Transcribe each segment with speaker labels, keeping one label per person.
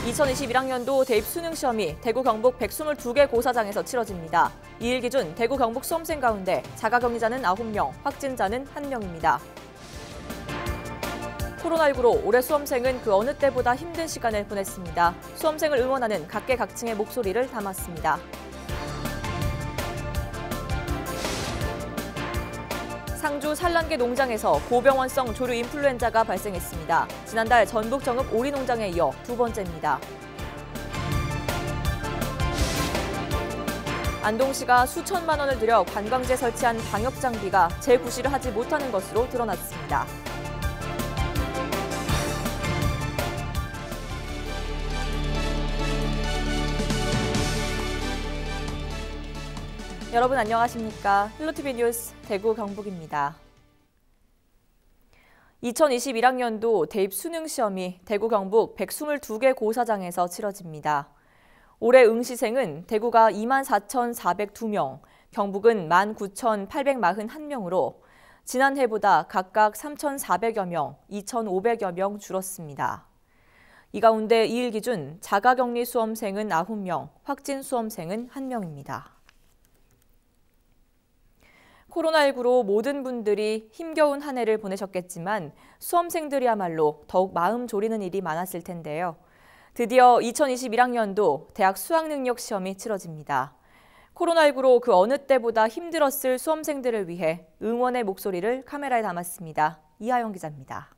Speaker 1: 2021학년도 대입 수능 시험이 대구 경북 122개 고사장에서 치러집니다. 2일 기준 대구 경북 수험생 가운데 자가격리자는 9명, 확진자는 1명입니다. 코로나19로 올해 수험생은 그 어느 때보다 힘든 시간을 보냈습니다. 수험생을 응원하는 각계각층의 목소리를 담았습니다. 상주 산란계 농장에서 고병원성 조류 인플루엔자가 발생했습니다. 지난달 전북 정읍 오리 농장에 이어 두 번째입니다. 안동시가 수천만 원을 들여 관광지에 설치한 방역 장비가 재구시를 하지 못하는 것으로 드러났습니다. 여러분 안녕하십니까? 헬로티비 뉴스 대구 경북입니다. 2021학년도 대입 수능 시험이 대구 경북 122개 고사장에서 치러집니다. 올해 응시생은 대구가 24,402명, 경북은 19,841명으로 지난해보다 각각 3,400여 명, 2,500여 명 줄었습니다. 이 가운데 2일 기준 자가격리 수험생은 9명, 확진 수험생은 1명입니다. 코로나19로 모든 분들이 힘겨운 한 해를 보내셨겠지만 수험생들이야말로 더욱 마음 졸이는 일이 많았을 텐데요. 드디어 2021학년도 대학 수학능력 시험이 치러집니다. 코로나19로 그 어느 때보다 힘들었을 수험생들을 위해 응원의 목소리를 카메라에 담았습니다. 이하영 기자입니다.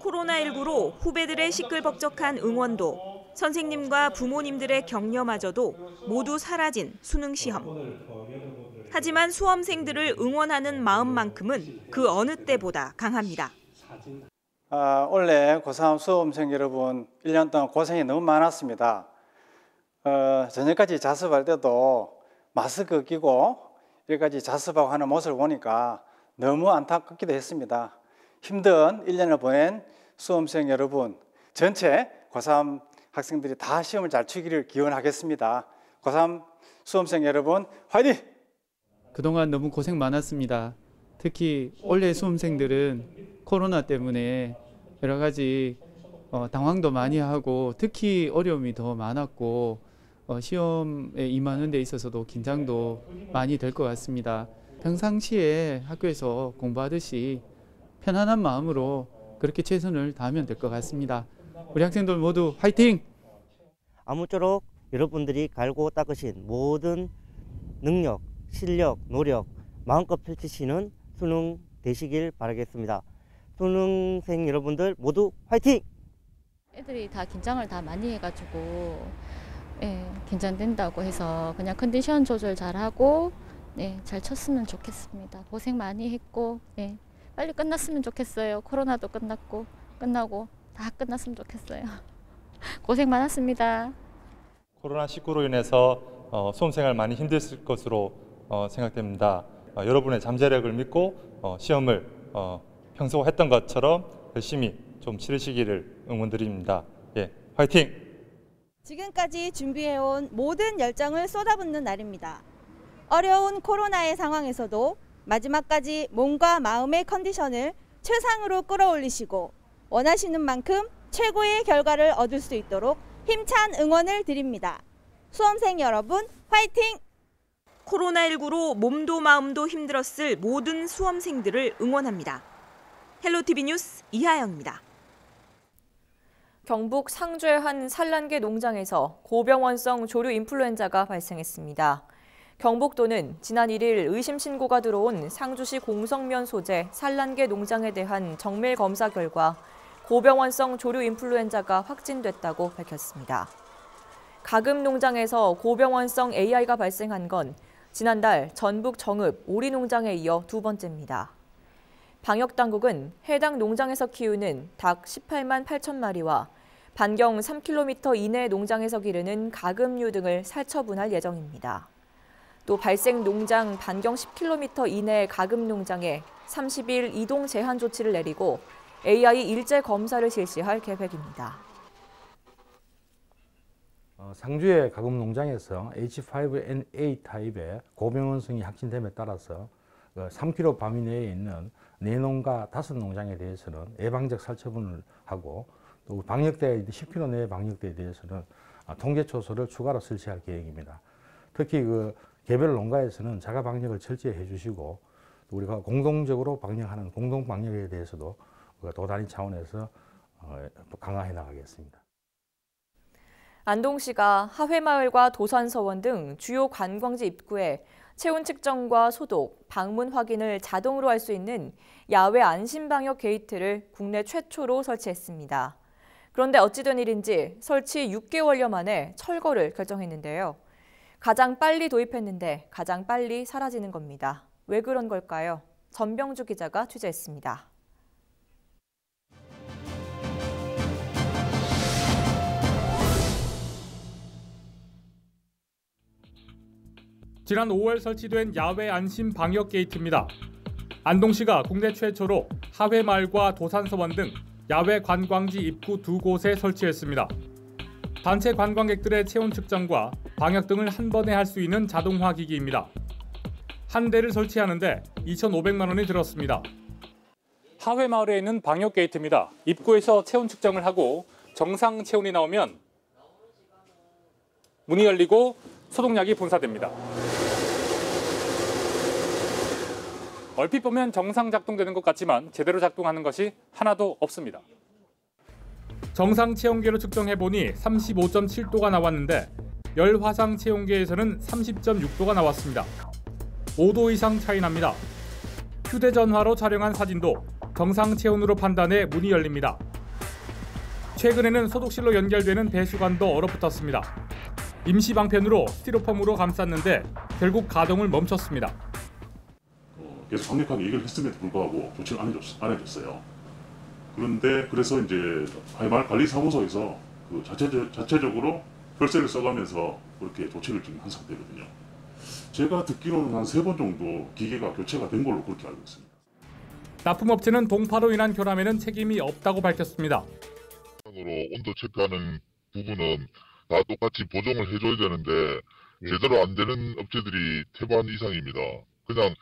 Speaker 2: 코로나19로 후배들의 시끌벅적한 응원도 선생님과 부모님들의 격려마저도 모두 사라진 수능시험. 하지만 수험생들을 응원하는 마음만큼은 그 어느 때보다 강합니다.
Speaker 3: 올해 고3 수험생 여러분 1년 동안 고생이 너무 많았습니다. 저녁까지 자습할 때도 마스크 끼고 여기까지 자습하고 하는 모습을 보니까 너무 안타깝기도 했습니다. 힘든 1년을 보낸 수험생 여러분 전체 고3 학생들이 다 시험을 잘 치기를 기원하겠습니다. 고3 수험생 여러분 화이팅!
Speaker 4: 그동안 너무 고생 많았습니다. 특히 올해 수험생들은 코로나 때문에 여러 가지 당황도 많이 하고 특히 어려움이 더 많았고 시험에 임하는 데 있어서도 긴장도 많이 될 것 같습니다. 평상시에 학교에서 공부하듯이 편안한 마음으로 그렇게 최선을 다하면 될 것 같습니다. 우리 학생들 모두 화이팅!
Speaker 5: 아무쪼록 여러분들이 갈고 닦으신 모든 능력, 실력, 노력 마음껏 펼치시는 수능 되시길 바라겠습니다. 수능생 여러분들 모두 화이팅!
Speaker 6: 애들이 다 긴장을 다 많이 해가지고 긴장된다고 해서 그냥 컨디션 조절 잘하고 잘 쳤으면 좋겠습니다. 고생 많이 했고 빨리 끝났으면 좋겠어요. 코로나도 끝나고 다 끝났으면 좋겠어요. 고생 많았습니다.
Speaker 7: 코로나19로 인해서 수험생활 많이 힘들었을 것으로 생각됩니다. 여러분의 잠재력을 믿고 시험을 평소 했던 것처럼 열심히 좀 치르시기를 응원드립니다. 화이팅!
Speaker 8: 지금까지 준비해온 모든 열정을 쏟아붓는 날입니다. 어려운 코로나의 상황에서도 마지막까지 몸과 마음의 컨디션을 최상으로 끌어올리시고 원하시는 만큼 최고의 결과를 얻을 수 있도록 힘찬 응원을 드립니다. 수험생 여러분 화이팅!
Speaker 2: 코로나19로 몸도 마음도 힘들었을 모든 수험생들을 응원합니다. 헬로티비 뉴스 이하영입니다.
Speaker 1: 경북 상주의 한 산란계 농장에서 고병원성 조류 인플루엔자가 발생했습니다. 경북도는 지난 1일 의심 신고가 들어온 상주시 공성면 소재 산란계 농장에 대한 정밀 검사 결과 고병원성 조류 인플루엔자가 확진됐다고 밝혔습니다. 가금 농장에서 고병원성 AI가 발생한 건 지난달 전북 정읍 오리 농장에 이어 두 번째입니다. 방역당국은 해당 농장에서 키우는 닭 18만 8천 마리와 반경 3km 이내 농장에서 기르는 가금류 등을 살처분할 예정입니다. 또 발생 농장 반경 10km 이내 가금 농장에 30일 이동 제한 조치를 내리고 AI 일제 검사를 실시할 계획입니다.
Speaker 9: 상주의 가금 농장에서 H5N8 타입의 고병원성이 확진됨에 따라서 3km 범위 내에 있는 4농가 5농장에 대해서는 예방적 살처분을 하고 또 방역대 10km 내의 방역대에 대해서는 통제 초소를 추가로 설치할 계획입니다. 특히 그 개별 농가에서는 자가 방역을 철저히 해주시고 또 우리가 공동적으로 방역하는 공동 방역에 대해서도 도단위 차원에서 강화해 나가겠습니다.
Speaker 1: 안동시가 하회마을과 도산서원 등 주요 관광지 입구에 체온 측정과 소독, 방문 확인을 자동으로 할 수 있는 야외 안심방역 게이트를 국내 최초로 설치했습니다. 그런데 어찌된 일인지 설치 6개월여 만에 철거를 결정했는데요. 가장 빨리 도입했는데 가장 빨리 사라지는 겁니다. 왜 그런 걸까요? 전병주 기자가 취재했습니다.
Speaker 10: 지난 5월 설치된 야외 안심 방역 게이트입니다. 안동시가 국내 최초로 하회마을과 도산서원 등 야외 관광지 입구 2곳에 설치했습니다. 단체 관광객들의 체온 측정과 방역 등을 한 번에 할 수 있는 자동화 기기입니다. 한 대를 설치하는데 2,500만 원이 들었습니다. 하회마을에 있는 방역 게이트입니다. 입구에서 체온 측정을 하고 정상 체온이 나오면 문이 열리고 소독약이 분사됩니다. 얼핏 보면 정상 작동되는 것 같지만 제대로 작동하는 것이 하나도 없습니다. 정상 체온계로 측정해보니 35.7도가 나왔는데 열 화상 체온계에서는 30.6도가 나왔습니다. 5도 이상 차이 납니다. 휴대전화로 촬영한 사진도 정상 체온으로 판단해 문이 열립니다. 최근에는 소독실로 연결되는 배수관도 얼어붙었습니다. 임시 방편으로 스티로폼으로 감쌌는데 결국 가동을 멈췄습니다.
Speaker 11: 계속 강력하게 얘기를 했음에도 불구하고 조치를 안 해줬어요. 그런데 그래서 이제 하회마을 관리사무소에서 그 자체적으로 혈세를 써가면서 그렇게 조치를 좀 한 상태거든요. 제가 듣기로는 한 3번 정도 기계가 교체가 된 걸로 그렇게 알고 있습니다.
Speaker 10: 납품업체는 동파로 인한 결함에는 책임이 없다고 밝혔습니다.
Speaker 12: 온도 체크하는 부분은 다 똑같이 보정을 해줘야 되는데 제대로 안 되는 업체들이 태반 이상입니다. 그냥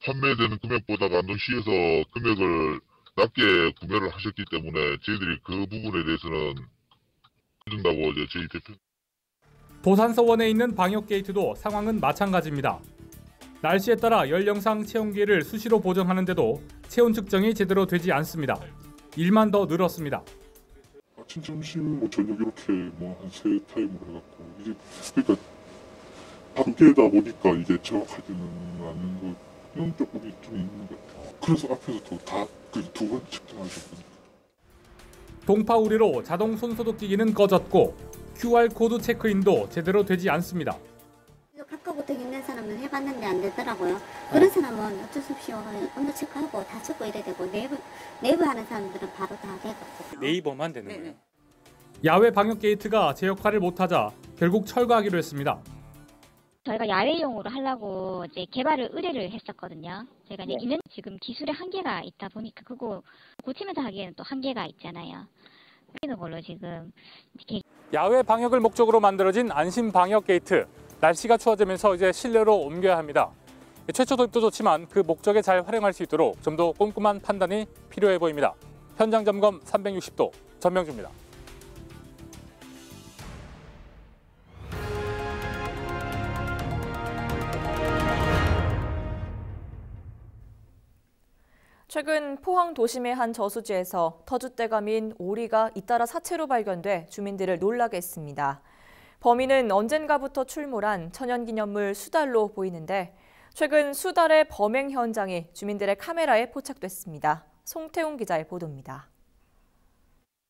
Speaker 12: 판매되는 금액보다가 안동시에서 금액을 낮게 구매를 하셨기 때문에 저희들이 그 부분에 대해서는 해준다고 이제 저희 대표.
Speaker 10: 도산서원에 있는 방역 게이트도 상황은 마찬가지입니다. 날씨에 따라 열 영상 체온계를 수시로 보정하는데도 체온 측정이 제대로 되지 않습니다. 일만 더 늘었습니다.
Speaker 11: 아침, 점심, 저녁 이렇게 한 3타임으로 해갖고 이게 그러니까 밖에다 보니까 이게 정확하지는 않는 거 이런 조금이 좀 있는 것 같아요. 그래서 앞에서도 다 그 2번 측정하셨거든요.
Speaker 10: 동파 우려로 자동 손소독기기는 꺼졌고 QR코드 체크인도 제대로 되지 않습니다.
Speaker 13: 카카오톡 있는 사람은 해봤는데 안 되더라고요. 그런 사람은 어쩔 수 없이 온도 체크하고 다 적고 이래야 되고 네이버 하는 사람들은 바로 다 되거든요.
Speaker 10: 네이버만 되는 거예요? 야외 방역 게이트가 제 역할을 못하자 결국 철거하기로 했습니다.
Speaker 14: 저희가 야외용으로 하려고 이제 개발을 의뢰를 했었거든요. 저희가 이제 있는 지금 기술의 한계가 있다 보니까 그거 고치면서 하기에는 또 한계가 있잖아요. 그런 걸로 지금
Speaker 10: 야외 방역을 목적으로 만들어진 안심 방역 게이트. 날씨가 추워지면서 이제 실내로 옮겨야 합니다. 최초 도입도 좋지만 그 목적에 잘 활용할 수 있도록 좀 더 꼼꼼한 판단이 필요해 보입니다. 현장 점검 360도 전명주입니다.
Speaker 1: 최근 포항 도심의 한 저수지에서 터줏대감인 오리가 잇따라 사체로 발견돼 주민들을 놀라게 했습니다. 범인은 언젠가부터 출몰한 천연기념물 수달로 보이는데 최근 수달의 범행 현장이 주민들의 카메라에 포착됐습니다. 송태웅 기자의 보도입니다.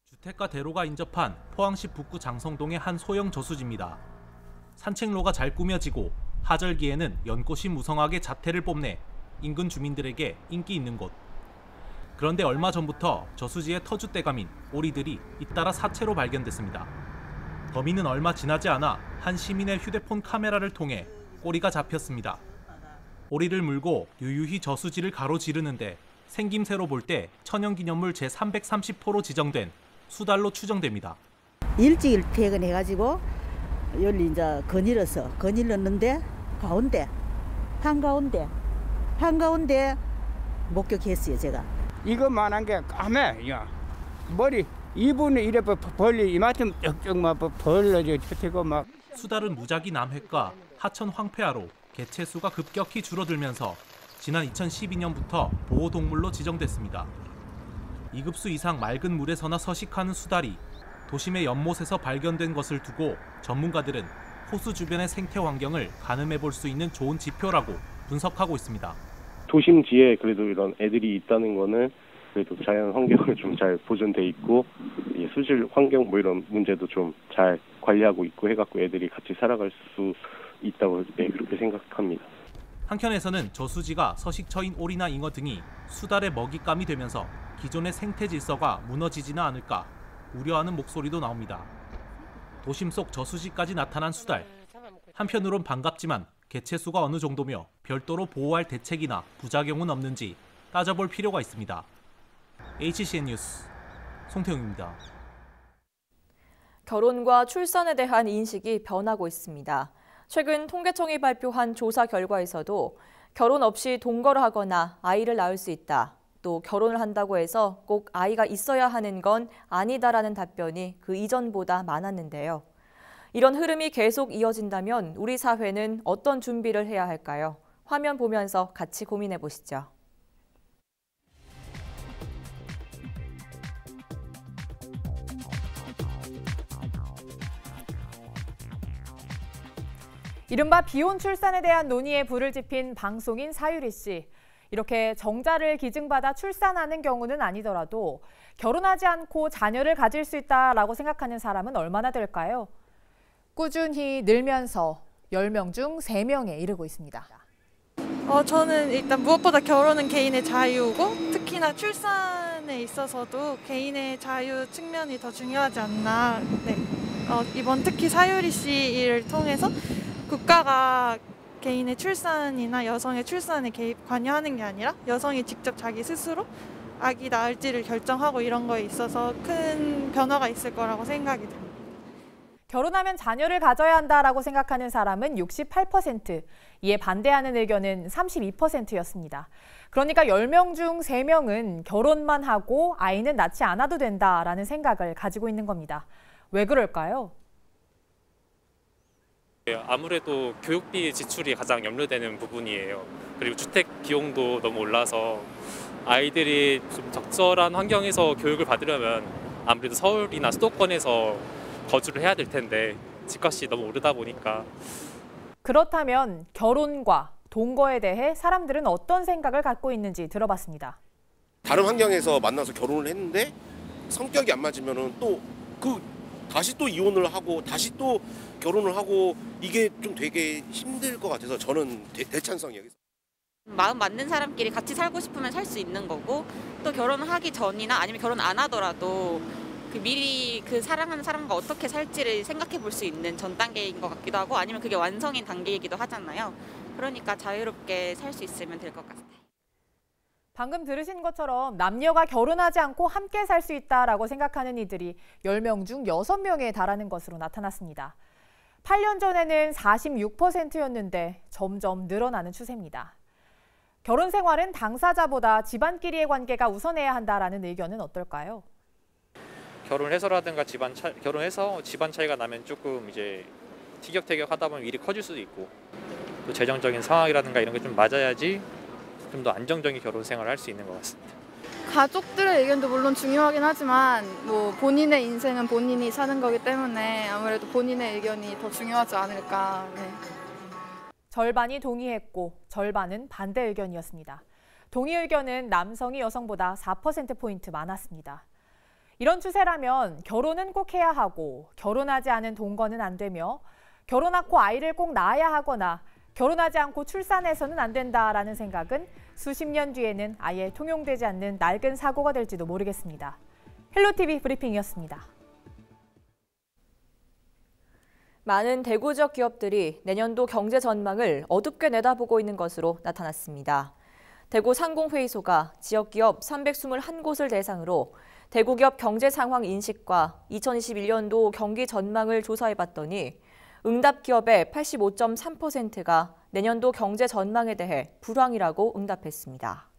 Speaker 15: 주택가 대로가 인접한 포항시 북구 장성동의 한 소형 저수지입니다. 산책로가 잘 꾸며지고 하절기에는 연꽃이 무성하게 자태를 뽐내 인근 주민들에게 인기 있는 곳. 그런데 얼마 전부터 저수지의 터줏대감인 오리들이 잇따라 사체로 발견됐습니다. 범인은 얼마 지나지 않아 한 시민의 휴대폰 카메라를 통해 꼬리가 잡혔습니다. 오리를 물고 유유히 저수지를 가로지르는데 생김새로 볼 때 천연기념물 제330호로 지정된 수달로 추정됩니다.
Speaker 16: 일찍 퇴근해가지고 여기 이제 거닐었는데 한가운데 목격했어요, 제가.
Speaker 17: 이것만한 게 까매, 야. 머리 2분의 1에 벌리 이만큼 쭉쭉 막 벌러져 튀고 막.
Speaker 15: 수달은 무작위 남획과 하천 황폐화로 개체 수가 급격히 줄어들면서 지난 2012년부터 보호동물로 지정됐습니다. 2급수 이상 맑은 물에서나 서식하는 수달이 도심의 연못에서 발견된 것을 두고 전문가들은 호수 주변의 생태 환경을 가늠해 볼 수 있는 좋은 지표라고 분석하고 있습니다.
Speaker 18: 도심지에 그래도 이런 애들이 있다는 거는 그래도 자연 환경은 좀 잘 보존돼 있고 수질 환경 뭐 이런 문제도 좀 잘 관리하고 있고 해갖고 애들이 같이 살아갈 수 있다고 그렇게 생각합니다.
Speaker 15: 한켠에서는 저수지가 서식처인 오리나 잉어 등이 수달의 먹잇감이 되면서 기존의 생태 질서가 무너지지는 않을까 우려하는 목소리도 나옵니다. 도심 속 저수지까지 나타난 수달. 한편으론 반갑지만 개체 수가 어느 정도며 별도로 보호할 대책이나 부작용은 없는지 따져볼 필요가 있습니다. HCN 뉴스 송태웅입니다.
Speaker 1: 결혼과 출산에 대한 인식이 변하고 있습니다. 최근 통계청이 발표한 조사 결과에서도 결혼 없이 동거를 하거나 아이를 낳을 수 있다. 또 결혼을 한다고 해서 꼭 아이가 있어야 하는 건 아니다라는 답변이 그 이전보다 많았는데요. 이런 흐름이 계속 이어진다면 우리 사회는 어떤 준비를 해야 할까요? 화면 보면서 같이 고민해 보시죠.
Speaker 19: 이른바 비혼 출산에 대한 논의에 불을 지핀 방송인 사유리 씨. 이렇게 정자를 기증받아 출산하는 경우는 아니더라도 결혼하지 않고 자녀를 가질 수 있다라고 생각하는 사람은 얼마나 될까요? 꾸준히 늘면서 10명 중 3명에 이르고 있습니다.
Speaker 20: 저는 일단 무엇보다 결혼은 개인의 자유고 특히나 출산에 있어서도 개인의 자유 측면이 더 중요하지 않나. 네. 이번 특히 사유리 씨 일을 통해서 국가가 개인의 출산이나 여성의 출산에 관여하는 게 아니라 여성이 직접 자기 스스로 아기 낳을지를 결정하고 이런 거에 있어서 큰 변화가 있을 거라고 생각이 듭니다.
Speaker 19: 결혼하면 자녀를 가져야 한다라고 생각하는 사람은 68%, 이에 반대하는 의견은 32%였습니다. 그러니까 10명 중 3명은 결혼만 하고 아이는 낳지 않아도 된다라는 생각을 가지고 있는 겁니다. 왜 그럴까요?
Speaker 21: 아무래도 교육비 지출이 가장 염려되는 부분이에요. 그리고 주택 비용도 너무 올라서 아이들이 좀 적절한 환경에서 교육을 받으려면 아무래도 서울이나 수도권에서 거주를 해야 될 텐데 집값이 너무 오르다 보니까.
Speaker 19: 그렇다면 결혼과 동거에 대해 사람들은 어떤 생각을 갖고 있는지 들어봤습니다.
Speaker 22: 다른 환경에서 만나서 결혼을 했는데 성격이 안 맞으면은 또 다시 또 이혼을 하고 다시 또 결혼을 하고 이게 좀 되게 힘들 것 같아서 저는 대찬성이에요.
Speaker 23: 마음 맞는 사람끼리 같이 살고 싶으면 살 수 있는 거고 또 결혼을 하기 전이나 아니면 결혼 안 하더라도 미리 그 사랑하는 사람과 어떻게 살지를 생각해 볼 수 있는 전 단계인 것 같기도 하고 아니면 그게 완성인 단계이기도 하잖아요. 그러니까 자유롭게 살 수 있으면 될 것 같아요.
Speaker 19: 방금 들으신 것처럼 남녀가 결혼하지 않고 함께 살 수 있다라고 생각하는 이들이 10명 중 6명에 달하는 것으로 나타났습니다. 8년 전에는 46%였는데 점점 늘어나는 추세입니다. 결혼 생활은 당사자보다 집안끼리의 관계가 우선해야 한다라는 의견은 어떨까요?
Speaker 24: 결혼해서라든가 결혼해서 집안 차이가 나면 조금 이제 티격태격하다 보면 일이 커질 수도 있고 또 재정적인 상황이라든가 이런 게 좀 맞아야지 좀 더 안정적인 결혼 생활을 할 수 있는 것 같습니다.
Speaker 25: 가족들의 의견도 물론 중요하긴 하지만 본인의 인생은 본인이 사는 거기 때문에 아무래도 본인의 의견이 더 중요하지 않을까. 네.
Speaker 19: 절반이 동의했고 절반은 반대 의견이었습니다. 동의 의견은 남성이 여성보다 4%포인트 많았습니다. 이런 추세라면 결혼은 꼭 해야 하고 결혼하지 않은 동거는 안 되며 결혼하고 아이를 꼭 낳아야 하거나 결혼하지 않고 출산해서는 안 된다라는 생각은 수십 년 뒤에는 아예 통용되지 않는 낡은 사고가 될지도 모르겠습니다. 헬로티비 브리핑이었습니다.
Speaker 1: 많은 대구 지역 기업들이 내년도 경제 전망을 어둡게 내다보고 있는 것으로 나타났습니다. 대구 상공회의소가 지역 기업 321곳을 대상으로 대구 기업 경제 상황 인식과 2021년도 경기 전망을 조사해봤더니 응답 기업의 85.3%가 내년도 경제 전망에 대해 불황이라고 응답했습니다.